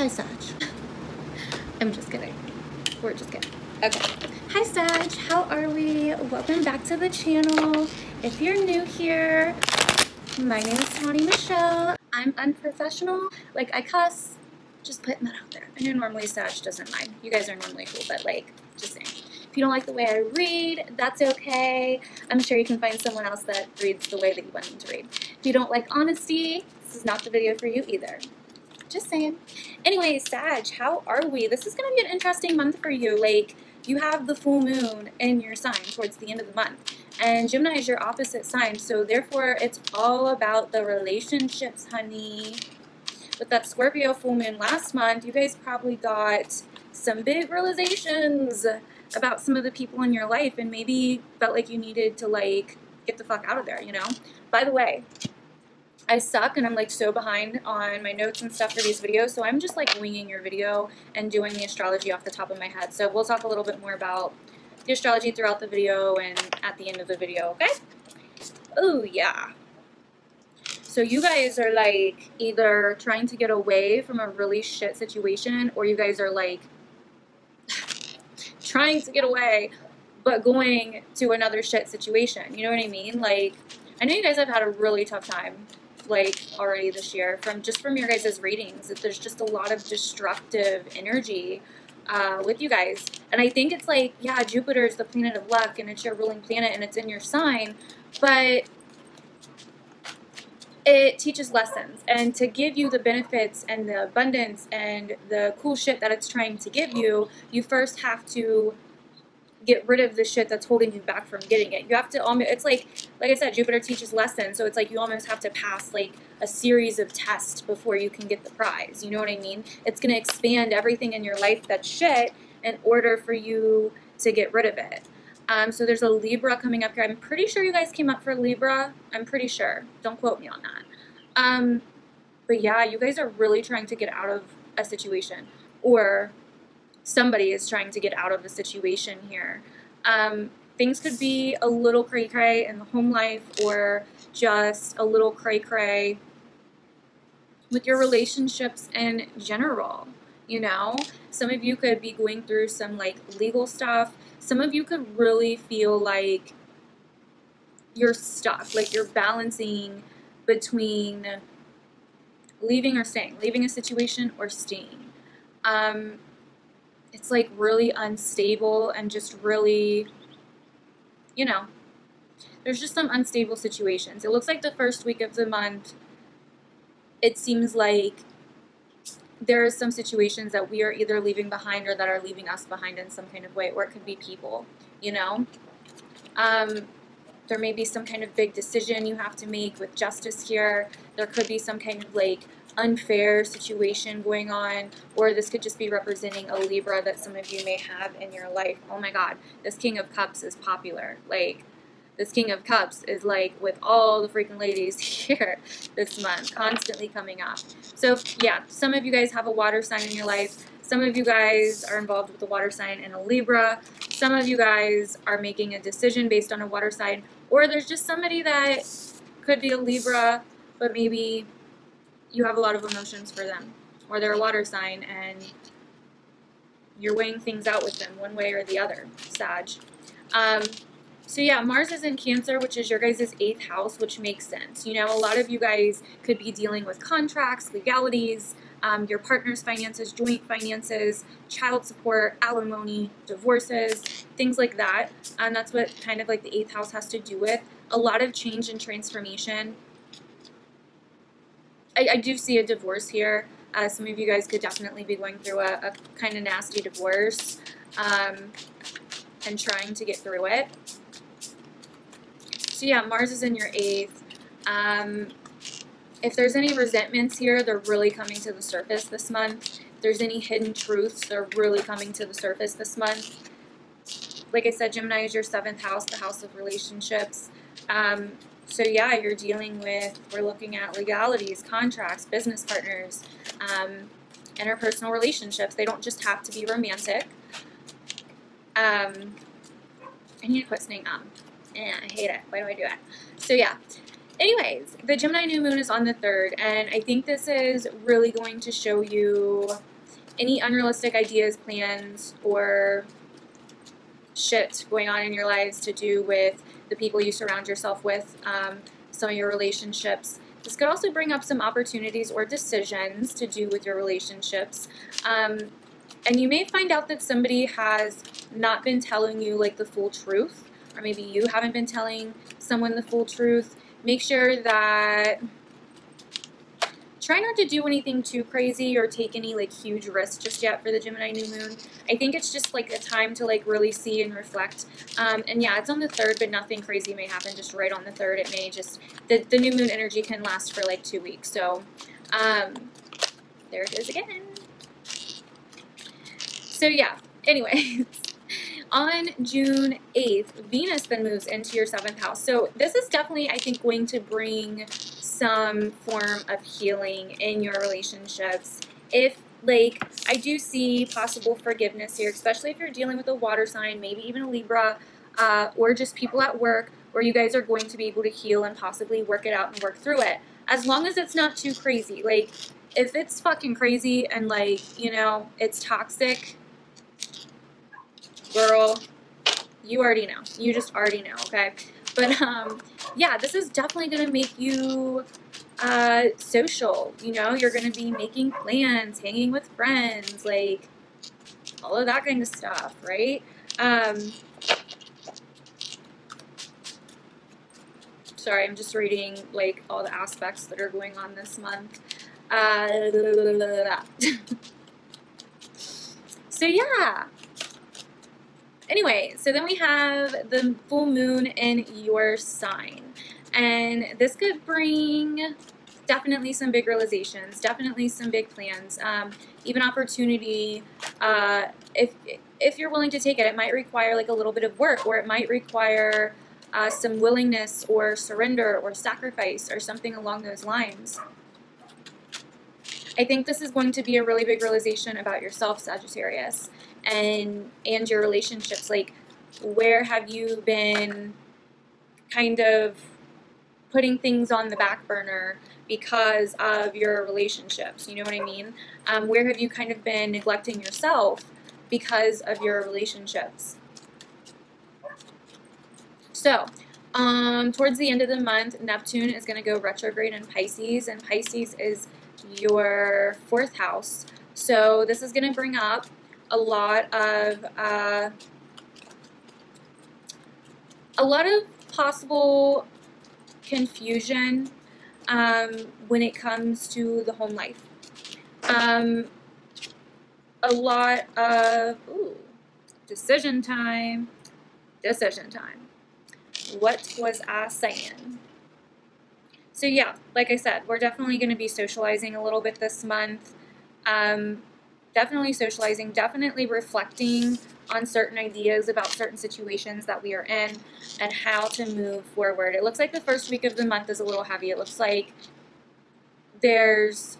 Hi, Sag. I'm just kidding. We're just kidding. Okay. Hi, Sag. How are we? Welcome back to the channel. If you're new here, my name is Tawny Michelle. I'm unprofessional. Like, I cuss. Just putting that out there. I know normally Sag doesn't mind. You guys are normally cool, but like, just saying. If you don't like the way I read, that's okay. I'm sure you can find someone else that reads the way that you want them to read. If you don't like honesty, this is not the video for you either. Just saying. Anyway, Sag, how are we? This is going to be an interesting month for you. Like, you have the full moon in your sign towards the end of the month. And Gemini is your opposite sign, so therefore it's all about the relationships, honey. With that Scorpio full moon last month, you guys probably got some big realizations about some of the people in your life and maybe felt like you needed to, like, get the fuck out of there, you know? By the way, I suck and I'm like so behind on my notes and stuff for these videos, so I'm just like winging your video and doing the astrology off the top of my head. So we'll talk a little bit more about the astrology throughout the video and at the end of the video, okay? Oh, yeah. So you guys are like either trying to get away from a really shit situation, or you guys are like trying to get away but going to another shit situation. You know what I mean? Like, I know you guys have had a really tough time like already this year from your guys' readings. There's just a lot of destructive energy with you guys. And I think it's like, yeah, Jupiter is the planet of luck and it's your ruling planet and it's in your sign, but it teaches lessons, and to give you the benefits and the abundance and the cool shit that it's trying to give you, you first have to get rid of the shit that's holding you back from getting it. You have to almost, it's like I said, Jupiter teaches lessons, so it's like you almost have to pass like a series of tests before you can get the prize. You know what I mean? It's going to expand everything in your life that's shit in order for you to get rid of it. So there's a Libra coming up here. I'm pretty sure you guys came up for Libra. I'm pretty sure. Don't quote me on that. But yeah, you guys are really trying to get out of a situation, or somebody is trying to get out of a situation here. Things could be a little cray-cray in the home life, or just a little cray-cray with your relationships in general. You know, some of you could be going through some like legal stuff. Some of you could really feel like you're stuck, like you're balancing between leaving or staying, leaving a situation or staying. It's like really unstable and just really, you know, there's just some unstable situations. It looks like the first week of the month, it seems like there are some situations that we are either leaving behind or that are leaving us behind in some kind of way, or it could be people, you know? There may be some kind of big decision you have to make with justice here. There could be some kind of like unfair situation going on, or this could just be representing a Libra that some of you may have in your life. Oh my God, this King of Cups is popular. Like, this King of Cups is like with all the freaking ladies here this month, constantly coming up. So yeah, some of you guys have a water sign in your life. Some of you guys are involved with a water sign and a Libra. Some of you guys are making a decision based on a water sign, or there's just somebody that could be a Libra, but maybe you have a lot of emotions for them, or they're a water sign and you're weighing things out with them one way or the other, Sag. So yeah, Mars is in Cancer, which is your guys' 8th house, which makes sense. You know, a lot of you guys could be dealing with contracts, legalities, your partner's finances, joint finances, child support, alimony, divorces, things like that. And that's what kind of like the 8th house has to do with. A lot of change and transformation. I do see a divorce here. Some of you guys could definitely be going through a kind of nasty divorce and trying to get through it. So yeah, Mars is in your 8th. If there's any resentments here, they're really coming to the surface this month. If there's any hidden truths, they're really coming to the surface this month. Like I said, Gemini is your 7th house, the house of relationships. So yeah, you're dealing with, we're looking at legalities, contracts, business partners, interpersonal relationships. They don't just have to be romantic. I need to quit saying I hate it. Why do I do it? So yeah. Anyways, the Gemini new moon is on the 3rd, and I think this is really going to show you any unrealistic ideas, plans, or shit going on in your lives to do with the people you surround yourself with, some of your relationships. This could also bring up some opportunities or decisions to do with your relationships. And you may find out that somebody has not been telling you like the full truth, or maybe you haven't been telling someone the full truth. Make sure that try not to do anything too crazy or take any like huge risks just yet for the Gemini new moon. I think it's just like a time to like really see and reflect. And yeah, it's on the 3rd, but nothing crazy may happen just right on the 3rd. It may just, the new moon energy can last for like 2 weeks. So there it is again. So yeah, anyways, on June 8th, Venus then moves into your 7th house. So this is definitely, I think, going to bring some form of healing in your relationships. If, like, I do see possible forgiveness here, especially if you're dealing with a water sign, maybe even a Libra, or just people at work, where you guys are going to be able to heal and possibly work it out and work through it. As long as it's not too crazy. Like, if it's fucking crazy and, like, you know, it's toxic, girl, you already know. You just already know, okay? But, yeah, this is definitely going to make you social. You know, you're going to be making plans, hanging with friends, like, all of that kind of stuff, right? Sorry, I'm just reading, like, all the aspects that are going on this month. So, yeah. Anyway, so then we have the full moon in your sign. And this could bring definitely some big realizations, definitely some big plans, even opportunity. If you're willing to take it, it might require like a little bit of work, or it might require some willingness or surrender or sacrifice or something along those lines. I think this is going to be a really big realization about yourself, Sagittarius, and your relationships. Like, where have you been kind of putting things on the back burner because of your relationships? You know what I mean? Where have you kind of been neglecting yourself because of your relationships? So, towards the end of the month, Neptune is going to go retrograde in Pisces, and Pisces is your 4th house. So this is going to bring up a lot of possible confusion when it comes to the home life. A lot of decision time. What was I saying? So yeah, like I said, we're definitely going to be socializing a little bit this month. Definitely socializing, definitely reflecting on certain ideas about certain situations that we are in and how to move forward. It looks like the first week of the month is a little heavy. It looks like there's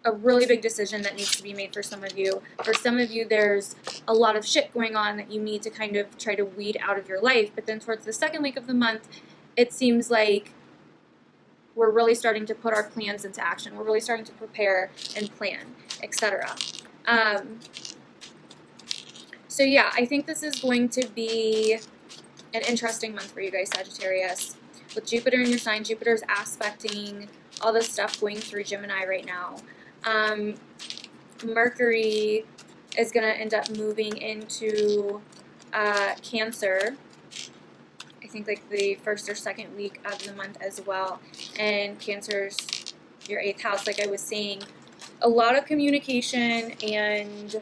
a really big decision that needs to be made for some of you. For some of you, there's a lot of shit going on that you need to kind of try to weed out of your life. But then towards the second week of the month, it seems like we're really starting to put our plans into action. We're really starting to prepare and plan, etc. So yeah, I think this is going to be an interesting month for you guys, Sagittarius. With Jupiter in your sign, Jupiter's aspecting all this stuff going through Gemini right now. Mercury is going to end up moving into Cancer, I think like the 1st or 2nd week of the month as well. And Cancer's your 8th house, like I was saying. A lot of communication and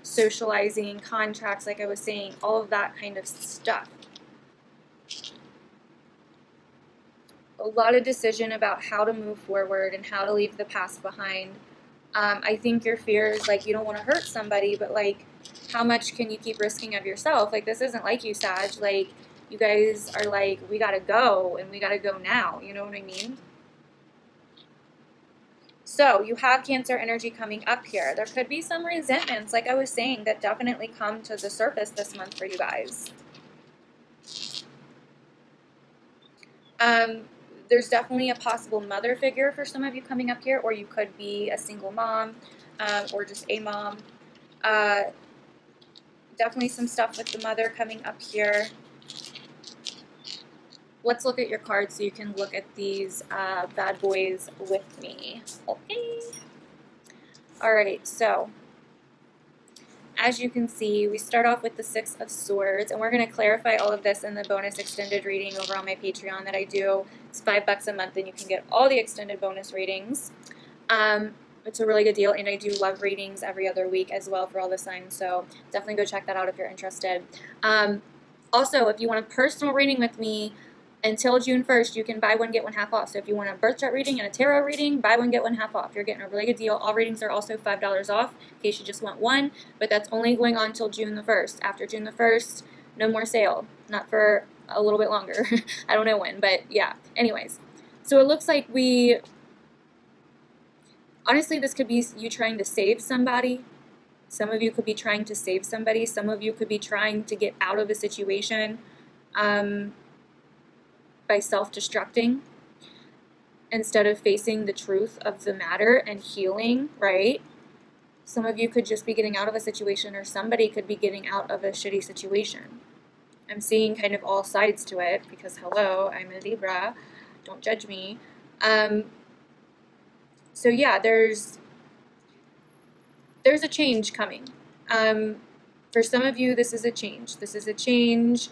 socializing, contracts, like I was saying, all of that kind of stuff. A lot of decision about how to move forward and how to leave the past behind. I think your fear is like you don't want to hurt somebody, but like how much can you keep risking of yourself? Like this isn't like you, Sag. Like you guys are like, we gotta go and we gotta go now. You know what I mean? So you have Cancer energy coming up here. There could be some resentments, like I was saying, that definitely come to the surface this month for you guys. There's definitely a possible mother figure for some of you coming up here, or you could be a single mom, or just a mom. Definitely some stuff with the mother coming up here. Let's look at your cards so you can look at these bad boys with me. Okay. All right, so as you can see, we start off with the Six of Swords, and we're going to clarify all of this in the bonus extended reading over on my Patreon that I do. It's $5 a month, and you can get all the extended bonus readings. It's a really good deal, and I do love readings every other week as well for all the signs, so definitely go check that out if you're interested. Also, if you want a personal reading with me until June 1st, you can buy one, get one half off. So if you want a birth chart reading and a tarot reading, buy one, get one half off. You're getting a really good deal. All readings are also $5 off in case you just want one, but that's only going on until June the 1st. After June the 1st, no more sale. Not for a little bit longer. I don't know when, but yeah. Anyways, so it looks like honestly, this could be you trying to save somebody. Some of you could be trying to save somebody. Some of you could be trying to get out of a situation by self-destructing instead of facing the truth of the matter and healing, right? Some of you could just be getting out of a situation, or somebody could be getting out of a shitty situation. I'm seeing kind of all sides to it because, hello, I'm a Libra. Don't judge me. So yeah, there's a change coming. For some of you, this is a change. This is a change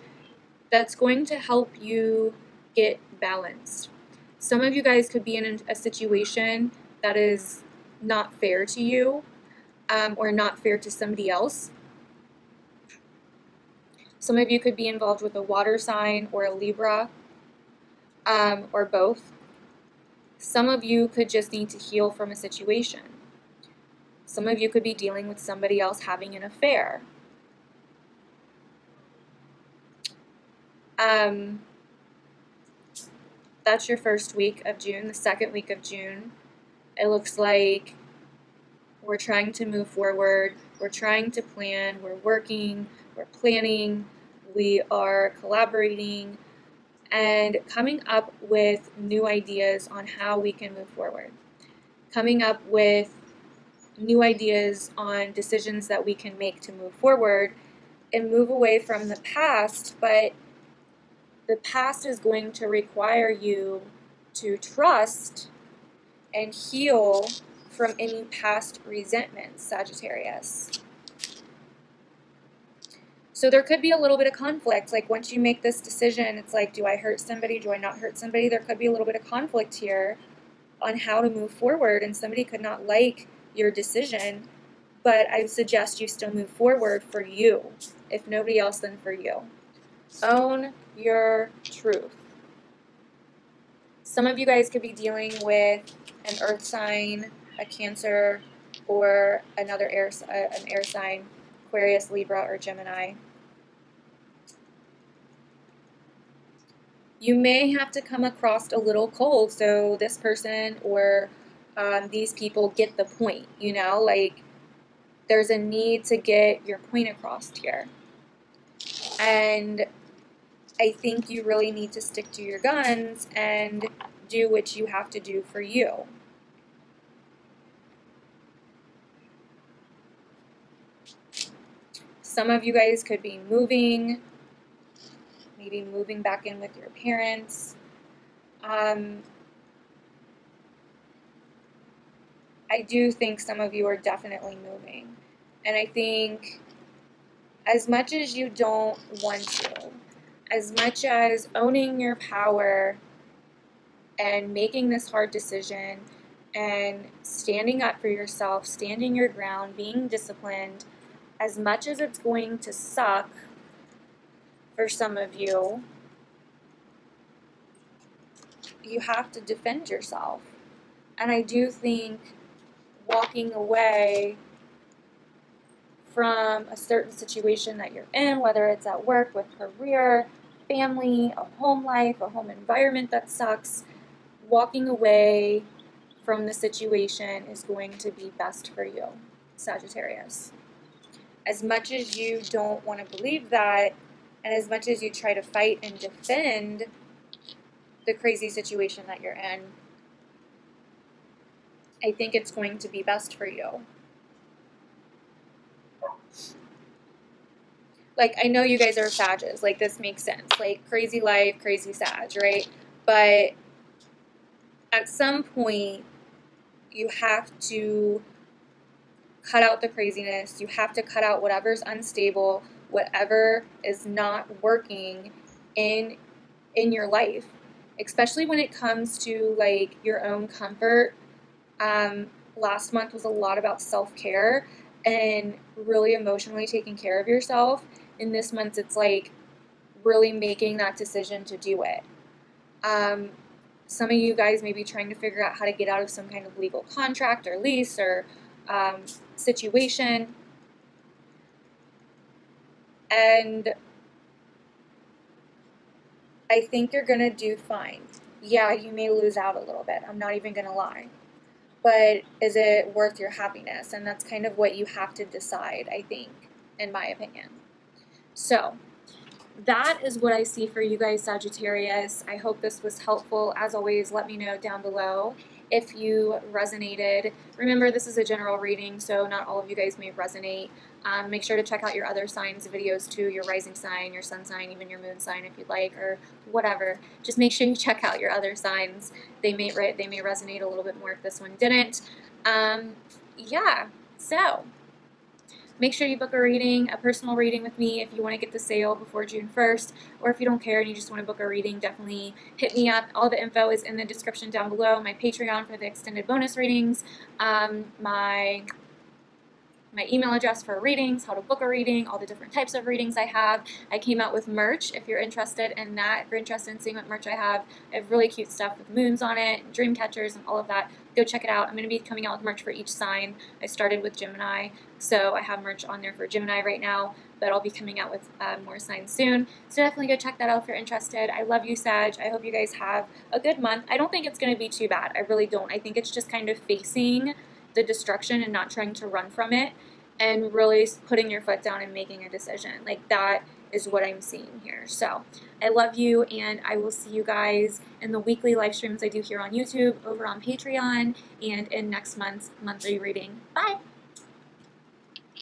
that's going to help you get balanced. Some of you guys could be in a situation that is not fair to you, or not fair to somebody else. Some of you could be involved with a water sign or a Libra, or both. Some of you could just need to heal from a situation. Some of you could be dealing with somebody else having an affair. That's your first week of June. The second week of June, it looks like we're trying to move forward. We're trying to plan. We're working. We're planning. We are collaborating and coming up with new ideas on how we can move forward. Coming up with new ideas on decisions that we can make to move forward and move away from the past, but the past is going to require you to trust and heal from any past resentments, Sagittarius. So there could be a little bit of conflict. Like once you make this decision, it's like, do I hurt somebody? Do I not hurt somebody? There could be a little bit of conflict here on how to move forward, and somebody could not like your decision, but I suggest you still move forward for you. If nobody else, then for you. Own your truth. Some of you guys could be dealing with an earth sign, a Cancer, or another an air sign, Aquarius, Libra, or Gemini. You may have to come across a little cold, so this person or these people get the point, you know, like there's a need to get your point across here. And I think you really need to stick to your guns and do what you have to do for you. Some of you guys could be moving, maybe moving back in with your parents. I do think some of you are definitely moving. And I think as much as you don't want to, as much as owning your power and making this hard decision and standing up for yourself, standing your ground, being disciplined, as much as it's going to suck for some of you, you have to defend yourself. And I do think walking away from a certain situation that you're in, whether it's at work, with career, family, a home life, a home environment that sucks, walking away from the situation is going to be best for you, Sagittarius. As much as you don't want to believe that, and as much as you try to fight and defend, the crazy situation that you're in, I think it's going to be best for you. Like, I know you guys are Sages. Like, this makes sense. Like, crazy life, crazy Sag, right? But at some point, you have to cut out the craziness. You have to cut out whatever's unstable, whatever is not working in your life, especially when it comes to like your own comfort. Last month was a lot about self-care and really emotionally taking care of yourself. And this month it's like really making that decision to do it. Some of you guys may be trying to figure out how to get out of some kind of legal contract or lease or situation. And I think you're going to do fine. Yeah, you may lose out a little bit. I'm not even going to lie. But is it worth your happiness? And that's kind of what you have to decide, I think, in my opinion. So that is what I see for you guys, Sagittarius. I hope this was helpful. As always, let me know down below if you resonated. Remember, this is a general reading, so not all of you guys may resonate. Make sure to check out your other signs videos too, your rising sign, your sun sign, even your moon sign if you'd like, or whatever. Just make sure you check out your other signs. They may resonate a little bit more if this one didn't. Yeah, so make sure you book a reading, a personal reading with me if you want to get the sale before June 1st, or if you don't care and you just want to book a reading, definitely hit me up. All the info is in the description down below. My Patreon for the extended bonus readings, my email address for readings, how to book a reading, all the different types of readings I have. I came out with merch if you're interested in that. If you're interested in seeing what merch I have really cute stuff with moons on it, dream catchers, and all of that. Go check it out. I'm going to be coming out with merch for each sign. I started with Gemini, so I have merch on there for Gemini right now, but I'll be coming out with more signs soon. So definitely go check that out if you're interested. I love you, Sag. I hope you guys have a good month. I don't think it's going to be too bad. I really don't. I think it's just kind of facing the destruction and not trying to run from it and really putting your foot down and making a decision. Like, that is what I'm seeing here. So I love you, and I will see you guys in the weekly live streams I do here on YouTube, over on Patreon, and in next month's monthly reading. Bye!